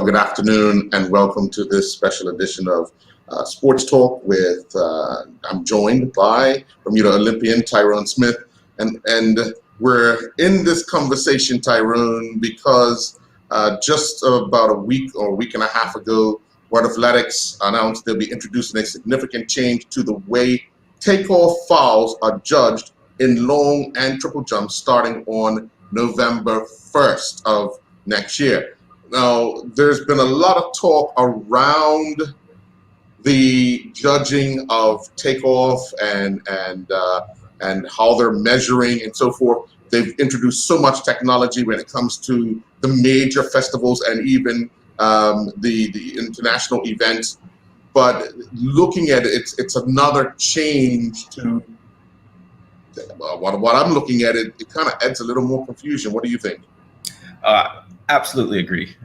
good afternoon, and welcome to this special edition of Sports Talk with, I'm joined by Bermuda Olympian Tyrone Smith, and we're in this conversation, Tyrone, because just about a week or a week and a half ago, World Athletics announced they'll be introducing a significant change to the way takeoff fouls are judged in long and triple jumps starting on November 1st of next year. Now, there's been a lot of talk around the judging of takeoff and how they're measuring and so forth. They've introduced so much technology when it comes to the major festivals and even the international events. But looking at it, it's another change to what I'm looking at. It kind of adds a little more confusion. What do you think? Absolutely agree.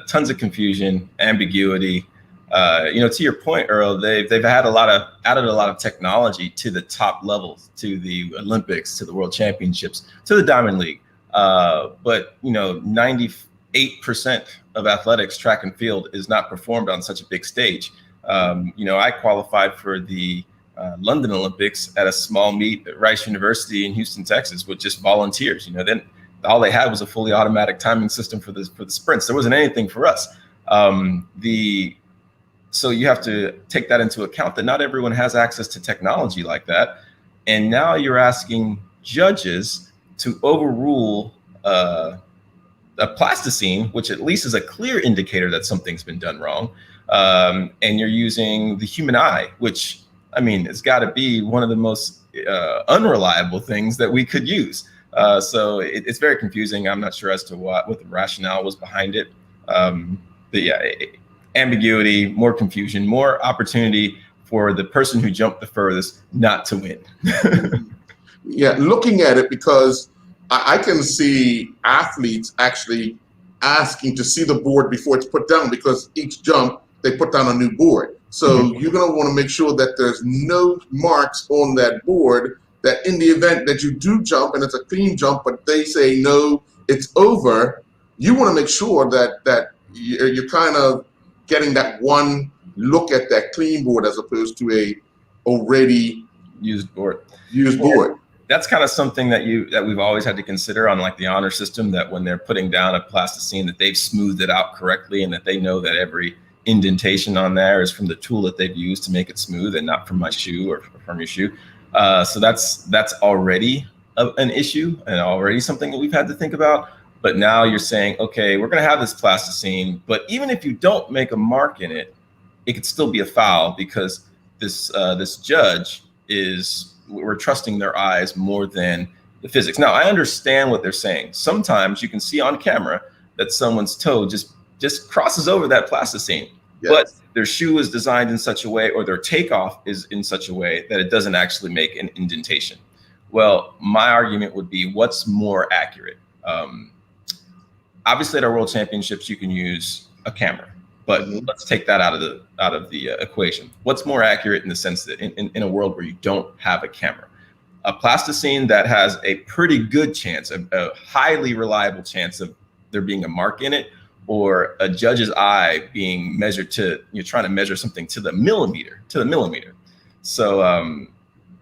Tons of confusion, ambiguity. To your point, Earl, they've added a lot of technology to the top levels, to the Olympics, to the World Championships, to the Diamond League. But 98% of athletics, track and field, is not performed on such a big stage. I qualified for the London Olympics at a small meet at Rice University in Houston, Texas, with just volunteers. Then all they had was a fully automatic timing system for the sprints. There wasn't anything for us. So you have to take that into account, that not everyone has access to technology like that. And now you're asking judges to overrule a plasticine, which at least is a clear indicator that something's been done wrong. And you're using the human eye, which, it's got to be one of the most unreliable things that we could use. So it's very confusing. I'm not sure as to what the rationale was behind it. Ambiguity, more confusion, more opportunity for the person who jumped the furthest not to win. Yeah, looking at it, because I can see athletes actually asking to see the board before it's put down, because each jump they put down a new board. So you're going to want to make sure that there's no marks on that board, that in the event that you do jump and it's a clean jump, but they say, no, it's over, you want to make sure that you're kind of getting that one look at that clean board as opposed to a already used board. That's kind of something that we've always had to consider on like the honor system, that when they're putting down a plasticine, that they've smoothed it out correctly, and that they know that every indentation on there is from the tool that they've used to make it smooth and not from my shoe or from your shoe. So that's already an issue and already something that we've had to think about. But now you're saying, okay, we're going to have this plasticine, but even if you don't make a mark in it, it could still be a foul, because this judge we're trusting their eyes more than the physics. Now, I understand what they're saying. Sometimes you can see on camera that someone's toe just crosses over that plasticine, yes, but their shoe is designed in such a way, or their takeoff is in such a way, that it doesn't actually make an indentation. Well, my argument would be, what's more accurate? Obviously, at our World Championships, you can use a camera, but let's take that out of the equation. What's more accurate in the sense that in a world where you don't have a camera? A plasticine that has a pretty good chance, a highly reliable chance of there being a mark in it, or a judge's eye being measured to, you're trying to measure something to the millimeter. So,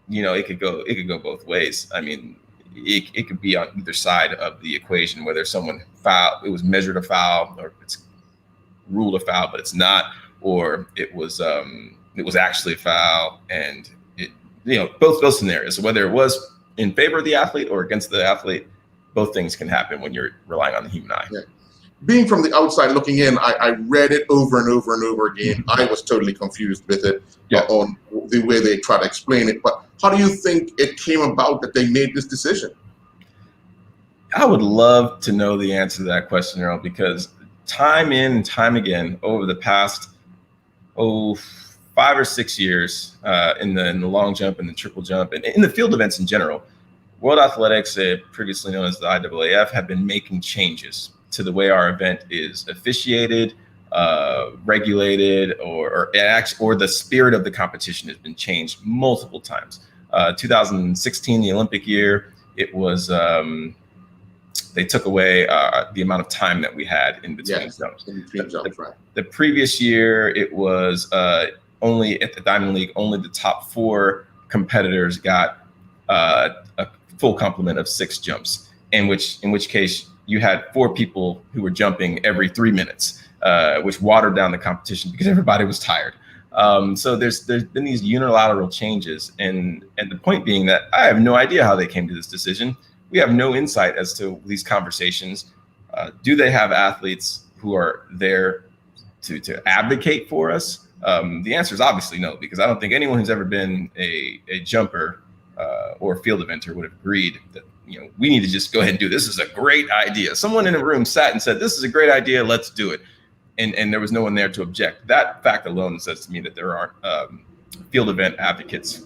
it could go both ways. It could be on either side of the equation, whether someone it was measured a foul, or it's ruled a foul, but it's not, or it was actually a foul, and both those scenarios, whether it was in favor of the athlete or against the athlete, both things can happen when you're relying on the human eye. Yeah. Being from the outside looking in, I read it over and over and over again. I was totally confused with it on the way they try to explain it. But how do you think it came about that they made this decision? I would love to know the answer to that question, Earl, because time in and time again over the past 5 or 6 years in the long jump and the triple jump and in the field events in general, World Athletics, previously known as the IAAF, have been making changes to the way our event is officiated, regulated, or the spirit of the competition has been changed multiple times. 2016, the Olympic year, it was they took away the amount of time that we had in between jumps. In between jumps, right. The previous year, it was only at the Diamond League, only the top 4 competitors got a full complement of 6 jumps, in which case you had 4 people who were jumping every 3 minutes, which watered down the competition because everybody was tired. So there's been these unilateral changes, and the point being that I have no idea how they came to this decision. We have no insight as to these conversations. Do they have athletes who are there to advocate for us? The answer is obviously no, because I don't think anyone who's ever been a jumper or a field eventer would have agreed that, we need to just go ahead and do this. This is a great idea. Someone in a room sat and said, this is a great idea, let's do it. And there was no one there to object. That fact alone says to me that there aren't field event advocates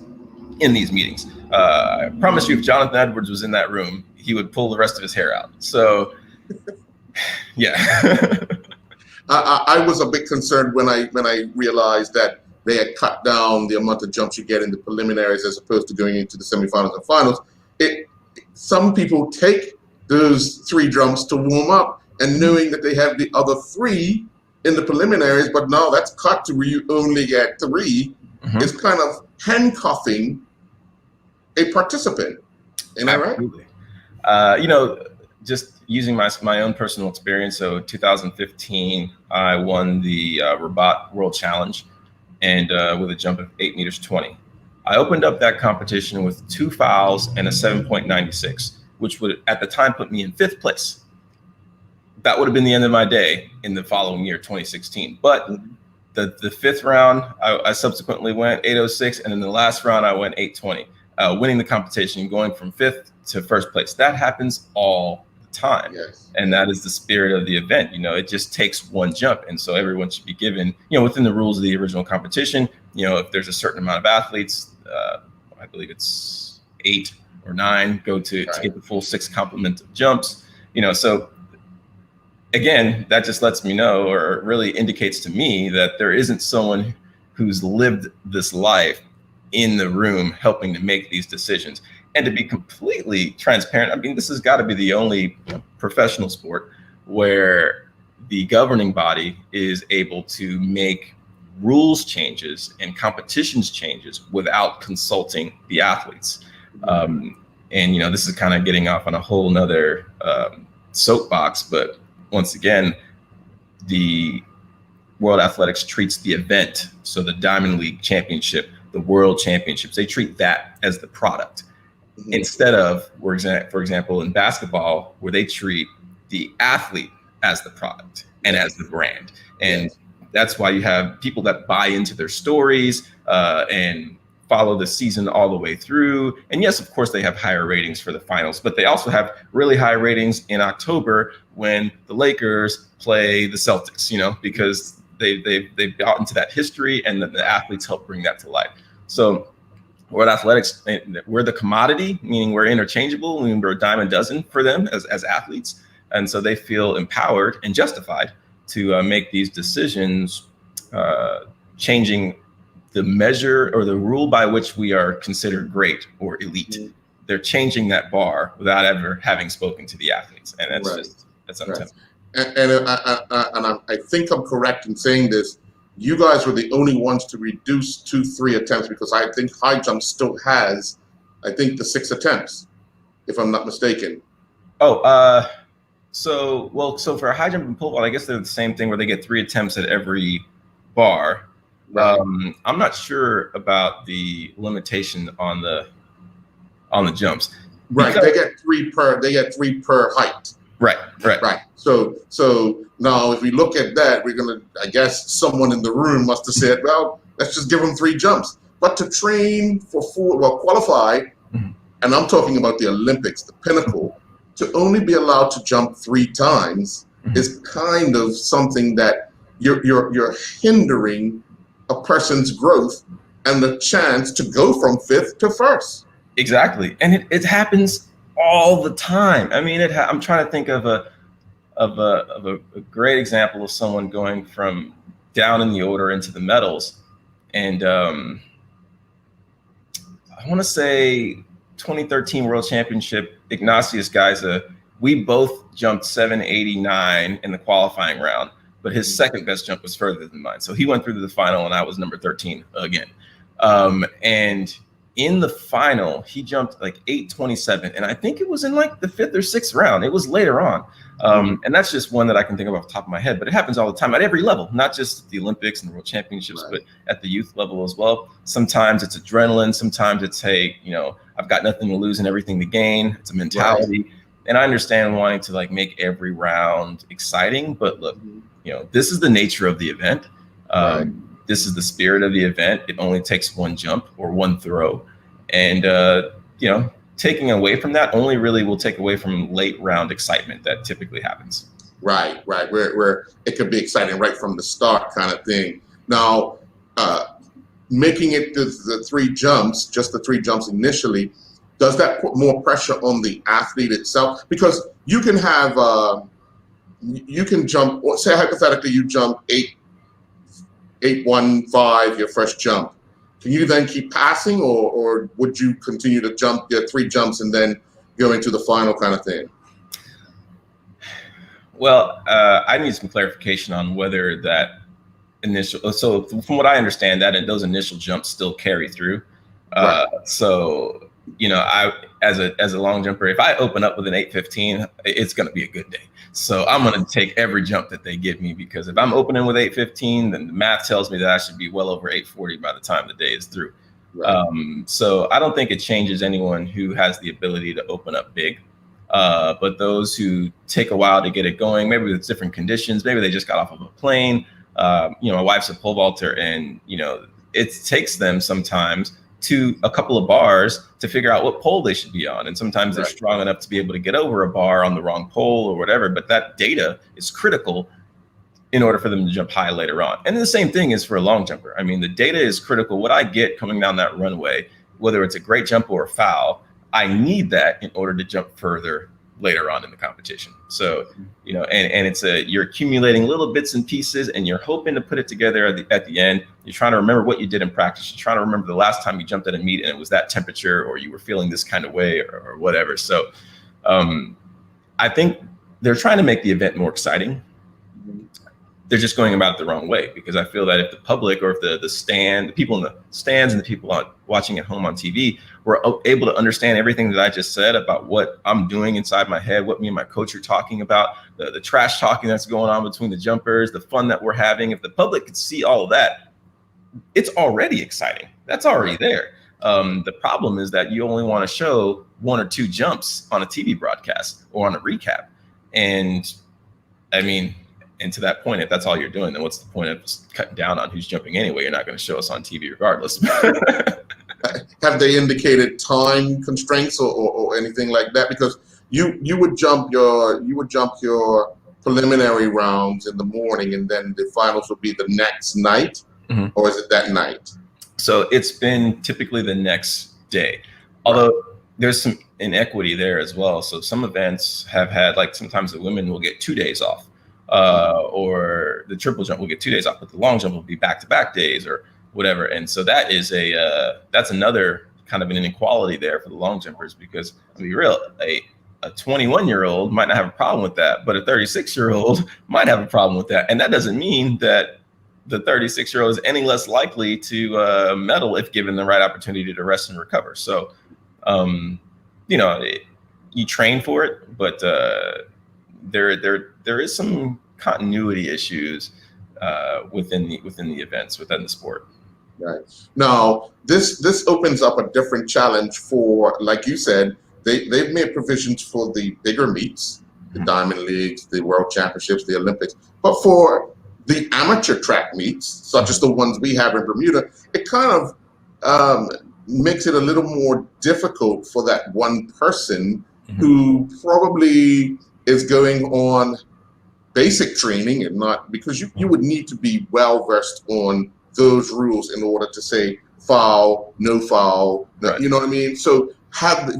in these meetings. I promise you, if Jonathan Edwards was in that room, he would pull the rest of his hair out. So, yeah. I was a bit concerned when I realized that they had cut down the amount of jumps you get in the preliminaries as opposed to going into the semifinals and finals. Some people take those 3 jumps to warm up, and knowing that they have the other 3 in the preliminaries, but now that's cut to where you only get 3, is kind of handcuffing a participant. Am I right? Just using my own personal experience. So 2015, I won the Rabat World Challenge, and with a jump of 8 meters 20. I opened up that competition with 2 fouls and a 7.96, which would at the time put me in 5th place. That would have been the end of my day in the following year, 2016. But the 5th round, I subsequently went 8.06, and in the last round, I went 8.20, winning the competition, going from 5th to 1st place. That happens all the time. Yes. And that is the spirit of the event. It just takes 1 jump. And so everyone should be given, within the rules of the original competition, if there's a certain amount of athletes, I believe it's 8 or 9 go to get the full 6 complement of jumps, so again, that just lets me know, or really indicates to me, that there isn't someone who's lived this life in the room helping to make these decisions. And to be completely transparent, I mean, this has got to be the only professional sport where the governing body is able to make rules changes and competitions changes without consulting the athletes. And, this is kind of getting off on a whole nother soapbox, but once again, the World Athletics treats the event, so the Diamond League Championship, the World Championships, they treat that as the product. Instead of, for example, in basketball, where they treat the athlete as the product and as the brand. And that's why you have people that buy into their stories and follow the season all the way through. And yes, of course, they have higher ratings for the finals, but they also have really high ratings in October when the Lakers play the Celtics, because they've got into that history, and the athletes help bring that to life. So World Athletics, we're the commodity, meaning we're interchangeable, meaning we're a dime a dozen for them as athletes. And so they feel empowered and justified to make these decisions, changing the measure or the rule by which we are considered great or elite. They're changing that bar without ever having spoken to the athletes. And that's that's untenable. And I think I'm correct in saying this. You guys were the only ones to reduce to 3 attempts, because I think high jump still has, the 6 attempts, if I'm not mistaken. So for a high jump and pole vault, I guess they're the same thing, where they get 3 attempts at every bar. Right. I'm not sure about the limitation on the jumps. Right. They get 3 per height. Right. So now if we look at that, we're gonna, I guess someone in the room must have said, well, let's just give them 3 jumps. But to train for qualify, and I'm talking about the Olympics, the pinnacle, to only be allowed to jump 3 times is kind of something that you're hindering a person's growth and the chance to go from 5th to 1st. Exactly, and it happens all the time. I mean, I'm trying to think of a great example of someone going from down in the order into the medals, and I want to say 2013 World Championship, Ignatius Geiza We both jumped 789 in the qualifying round, but his second best jump was further than mine. So he went through to the final, and I was number 13 again. And in the final, he jumped like 827, and I think it was in like the 5th or 6th round. It was later on. And that's just one that I can think of off the top of my head, but it happens all the time at every level, not just at the Olympics and the World Championships, but at the youth level as well. Sometimes it's adrenaline. Sometimes it's, hey, you know, I've got nothing to lose and everything to gain. It's a mentality. Right. And I understand wanting to like make every round exciting, but look, you know, this is the nature of the event. This is the spirit of the event. It only takes one jump or one throw. And, you know, taking away from that only really will take away from late round excitement that typically happens. Right. Where it could be exciting right from the start kind of thing. Now, making it the 3 jumps, just the 3 jumps initially, does that put more pressure on the athlete itself? Because you can have, you can jump, say hypothetically you jump 815 your first jump. Can you then keep passing, or would you continue to jump your 3 jumps and then go into the final kind of thing? Well, I need some clarification on whether that initial. So from what I understand, that those initial jumps still carry through. So you know, I as a long jumper, if I open up with an 815, it's going to be a good day. So I'm going to take every jump that they give me, because if I'm opening with 815, then the math tells me that I should be well over 840 by the time the day is through. So I don't think it changes anyone who has the ability to open up big. But those who take a while to get it going, maybe with different conditions, maybe they just got off of a plane. You know, my wife's a pole vaulter, and, you know, it takes them sometimes to a couple of bars to figure out what pole they should be on. And sometimes they're strong enough to be able to get over a bar on the wrong pole or whatever, but that data is critical in order for them to jump high later on. And the same thing is for a long jumper. I mean, the data is critical. What I get coming down that runway, whether it's a great jump or a foul, I need that in order to jump further later on in the competition. So, you know, and it's you're accumulating little bits and pieces, and you're hoping to put it together at the end. You're trying to remember what you did in practice. You're trying to remember the last time you jumped at a meet and it was that temperature, or you were feeling this kind of way, or whatever. So I think they're trying to make the event more exciting. They're just going about it the wrong way, because I feel that if the public, or if the people in the stands and the people watching at home on TV were able to understand everything that I just said about what I'm doing inside my head, what me and my coach are talking about, the trash talking that's going on between the jumpers, the fun that we're having, if the public could see all of that, it's already exciting. That's already there. The problem is that you only want to show 1 or 2 jumps on a TV broadcast or on a recap. And I mean, and to that point, if that's all you're doing, then what's the point of cutting down on who's jumping anyway? You're not going to show us on TV regardless. Have they indicated time constraints or anything like that? Because you would jump your preliminary rounds in the morning, and then the finals would be the next night, or is it that night? So it's been typically the next day, although there's some inequity there as well. So some events have had, like, sometimes the women will get 2 days off. Or the triple jump will get 2 days off, but the long jump will be back-to-back days or whatever. And so that is that's another kind of an inequality there for the long jumpers, because to be real, a 21-year-old might not have a problem with that, but a 36-year-old might have a problem with that. And that doesn't mean that the 36-year-old is any less likely to medal if given the right opportunity to rest and recover. So, you know, you train for it, but there is some continuity issues within the events, within the sport. Right. Now, this opens up a different challenge for, like you said, they've made provisions for the bigger meets, the Diamond Leagues, the World Championships, the Olympics, but for the amateur track meets, such as the ones we have in Bermuda, it kind of makes it a little more difficult for that one person who probably is going on basic training, and not, because you would need to be well versed on those rules in order to say foul, no foul, you know what I mean? So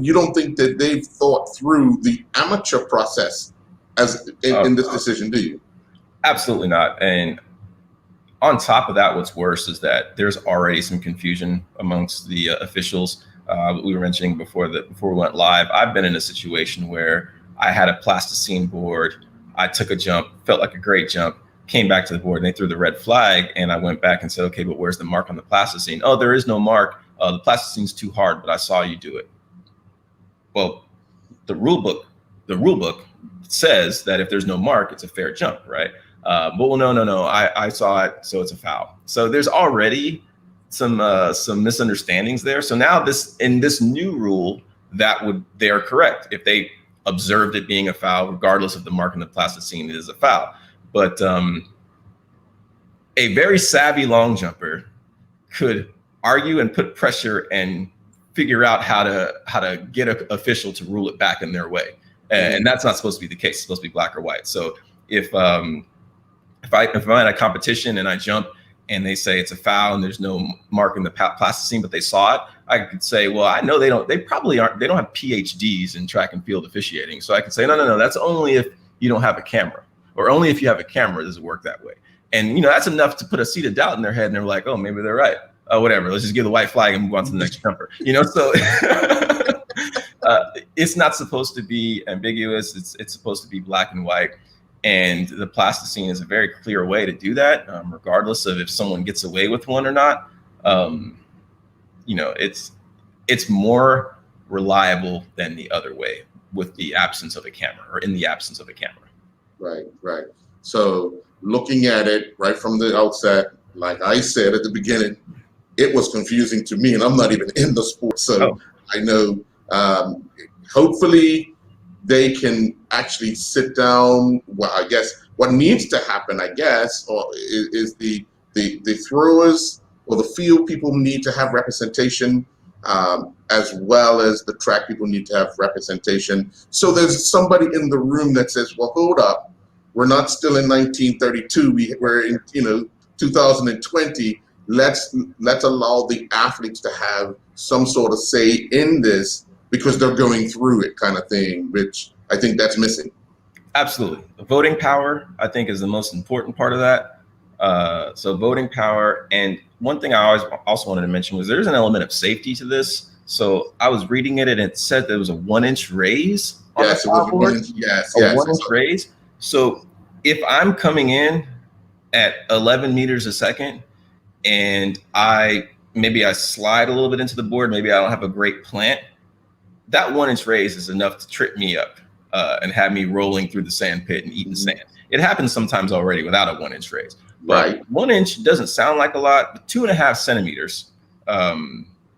you don't think that they've thought through the amateur process as in this decision, do you? Absolutely not. And on top of that, what's worse is that there's already some confusion amongst the officials. We were mentioning before we went live, I've been in a situation where I had a plasticine board. I took a jump, felt like a great jump, came back to the board, and they threw the red flag. And I went back and said, okay, but where's the mark on the plasticine? Oh, there is no mark. The plasticine's too hard, but I saw you do it. Well, the rule book says that if there's no mark, it's a fair jump, right? But well, no, I saw it, so it's a foul. So there's already some misunderstandings there. So now in this new rule, they are correct. If they observed it being a foul, regardless of the mark on the plasticine, it is a foul. But a very savvy long jumper could argue and put pressure and figure out how to get an official to rule it back in their way. And that's not supposed to be the case. It's supposed to be black or white. So if I'm at a competition and I jump and they say it's a foul and there's no mark in the plasticine, but they saw it, I could say, well, I know they don't have PhDs in track and field officiating. So I could say, no, that's only if you don't have a camera, or only if you have a camera does it work that way. And, that's enough to put a seed of doubt in their head. And they're like, oh, maybe they're right. Oh, whatever. Let's just give the white flag and move on to the next jumper. So it's not supposed to be ambiguous. It's supposed to be black and white. And the plasticine is a very clear way to do that, regardless of if someone gets away with one or not. It's more reliable than the other way with the absence of a camera, or in the absence of a camera. Right. So looking at it right from the outset, like I said at the beginning, it was confusing to me, and I'm not even in the sport. So I know hopefully they can actually sit down. Well, I guess what needs to happen, is the throwers or the field people need to have representation, as well as the track people need to have representation. So there's somebody in the room that says, well, hold up, we're not still in 1932. We're in 2020. Let's allow the athletes to have some sort of say in this, because they're going through it, kind of thing, which I think that's missing. Absolutely. The voting power, I think, is the most important part of that. So voting power. And one thing I also wanted to mention was there's an element of safety to this. So I was reading it and it said there was a 1-inch raise on the foul board. Yes. 1-inch raise. So if I'm coming in at 11 meters a second and maybe I slide a little bit into the board, maybe I don't have a great plant, that 1-inch raise is enough to trip me up and have me rolling through the sand pit and eating sand. It happens sometimes already without a 1-inch raise. But 1 inch doesn't sound like a lot, but 2.5 centimeters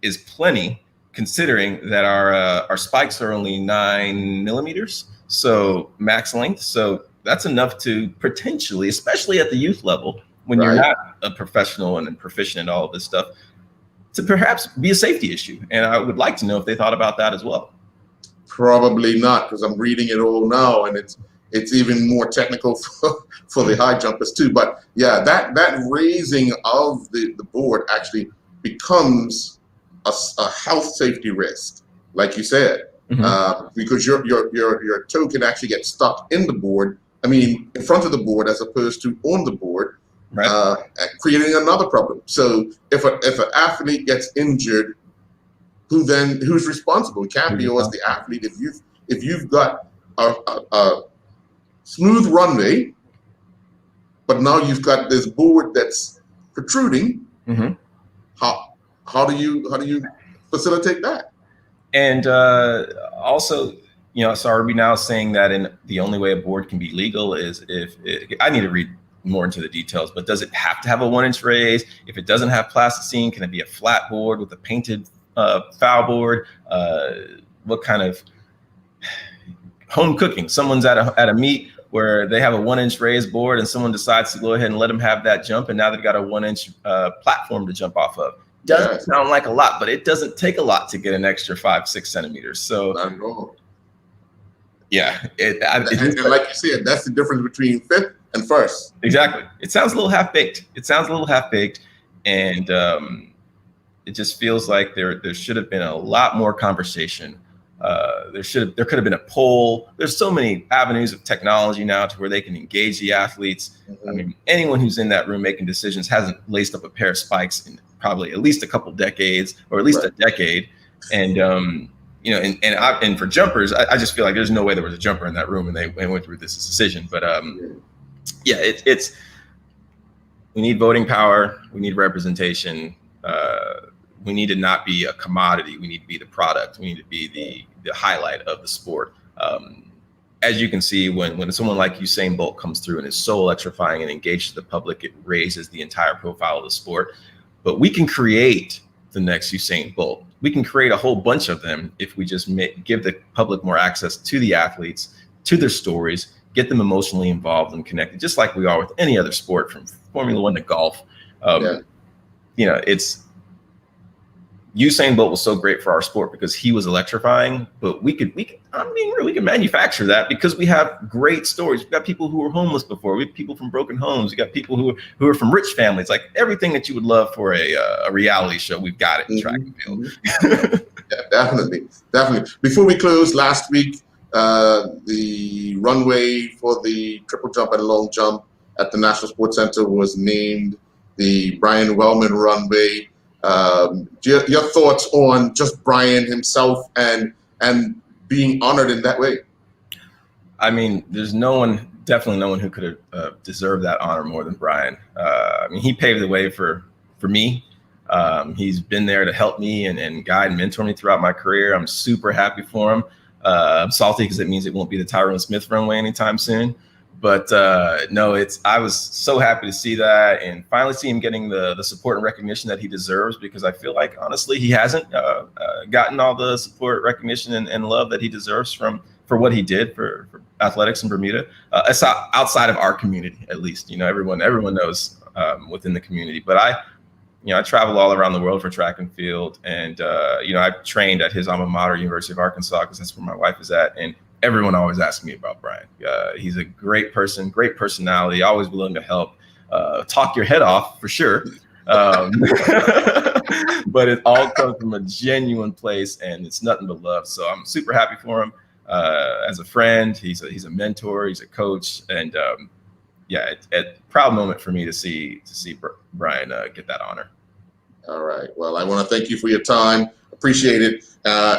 is plenty, considering that our spikes are only 9 millimeters, so max length. So that's enough to potentially, especially at the youth level, when you're not a professional and proficient in all of this stuff, to perhaps be a safety issue. And I would like to know if they thought about that as well. Probably not, because I'm reading it all now, and it's even more technical for the high jumpers too. But yeah, that raising of the board actually becomes a health safety risk, like you said, because your toe can actually get stuck in the board. I mean, in front of the board as opposed to on the board, creating another problem. So if an athlete gets injured, who's responsible? It can't be always the athlete. If you've got a smooth runway, but now you've got this board that's protruding, how do you facilitate that? And also, so are we now saying that the only way a board can be legal is if I need to read more into the details, but does it have to have a 1-inch raise? If it doesn't have plasticine, can it be a flat board with a painted foul board? What kind of home cooking? Someone's at a meet where they have a 1-inch raised board and someone decides to go ahead and let them have that jump, and now they've got a 1-inch platform to jump off of. Doesn't sound like a lot, but it doesn't take a lot to get an extra 5-6 centimeters. So not at all. Yeah, and like you said, that's the difference between fifth and first. Exactly. It sounds a little half-baked. And it just feels like there should have been a lot more conversation. There could have been a poll. There's so many avenues of technology now to where they can engage the athletes. I mean, anyone who's in that room making decisions hasn't laced up a pair of spikes in probably at least a couple decades, or at least a decade. And and for jumpers, I just feel like there's no way there was a jumper in that room and they went through this decision. But yeah, it's we need voting power, we need representation, we need to not be a commodity, we need to be the product, we need to be the highlight of the sport. As you can see, when someone like Usain Bolt comes through and is so electrifying and engaged to the public, it raises the entire profile of the sport. But we can create the next Usain Bolt. We can create a whole bunch of them if we just give the public more access to the athletes, to their stories, get them emotionally involved and connected, just like we are with any other sport, from Formula One to golf. It's Usain Bolt was so great for our sport because he was electrifying, but we can manufacture that because we have great stories. We've got people who were homeless before. We have people from broken homes. We got people who are from rich families. Like everything that you would love for a reality show, we've got it in track and field. Yeah, definitely. Before we close, last week, the runway for the triple jump and long jump at the National Sports Center was named the Brian Wellman runway. Your thoughts on just Brian himself and being honored in that way? I mean, there's definitely no one who could have deserved that honor more than Brian. I mean, he paved the way for me. He's been there to help me and guide and mentor me throughout my career. I'm super happy for him. I'm salty because it means it won't be the Tyrone Smith runway anytime soon. But no, I was so happy to see that and finally see him getting the support and recognition that he deserves, because I feel like, honestly, he hasn't gotten all the support, recognition, and love that he deserves for what he did for athletics in Bermuda. Outside of our community, at least, everyone knows within the community. But I travel all around the world for track and field, and I've trained at his alma mater, University of Arkansas, because that's where my wife is at, and everyone always asks me about Brian. He's a great person, great personality, always willing to help, talk your head off for sure. But it all comes from a genuine place, and it's nothing but love. So I'm super happy for him as a friend. He's a mentor, he's a coach, and it's a proud moment for me to see Brian get that honor. All right. Well, I want to thank you for your time. Appreciate it.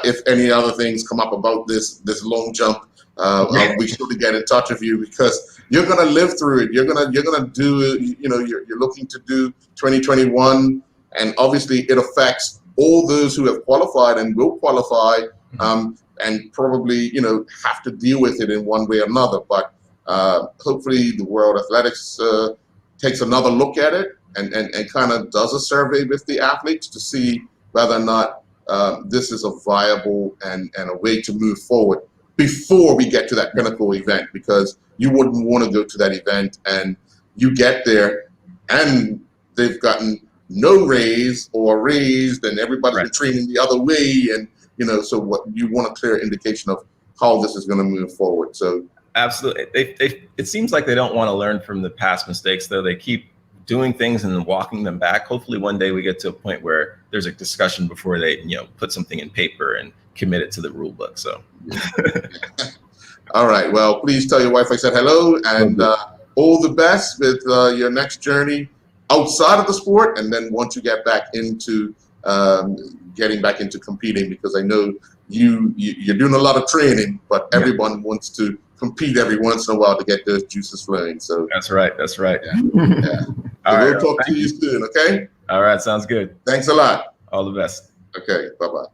If any other things come up about this long jump, I'll be sure to get in touch with you, because you're gonna live through it. You're gonna do. You're looking to do 2021, and obviously it affects all those who have qualified and will qualify, and probably have to deal with it in one way or another. But hopefully the World Athletics takes another look at it and kind of does a survey with the athletes to see whether or not this is a viable and a way to move forward before we get to that pinnacle event, because you wouldn't want to go to that event and you get there and they've gotten no raise or raised and everybody's been training the other way, and so what you want a clear indication of how this is going to move forward. So absolutely, it seems like they don't want to learn from the past mistakes, though. They keep doing things and then walking them back. Hopefully one day we get to a point where there's a discussion before they put something in paper and commit it to the rule book. So all right, well, please tell your wife I said hello, and all the best with your next journey outside of the sport, and then once you get back into getting back into competing, because I know you're doing a lot of training, but everyone wants to compete every once in a while to get those juices flowing. So that's right. Yeah. So we'll talk to you soon. Okay. All right. Sounds good. Thanks a lot. All the best. Okay. Bye-bye.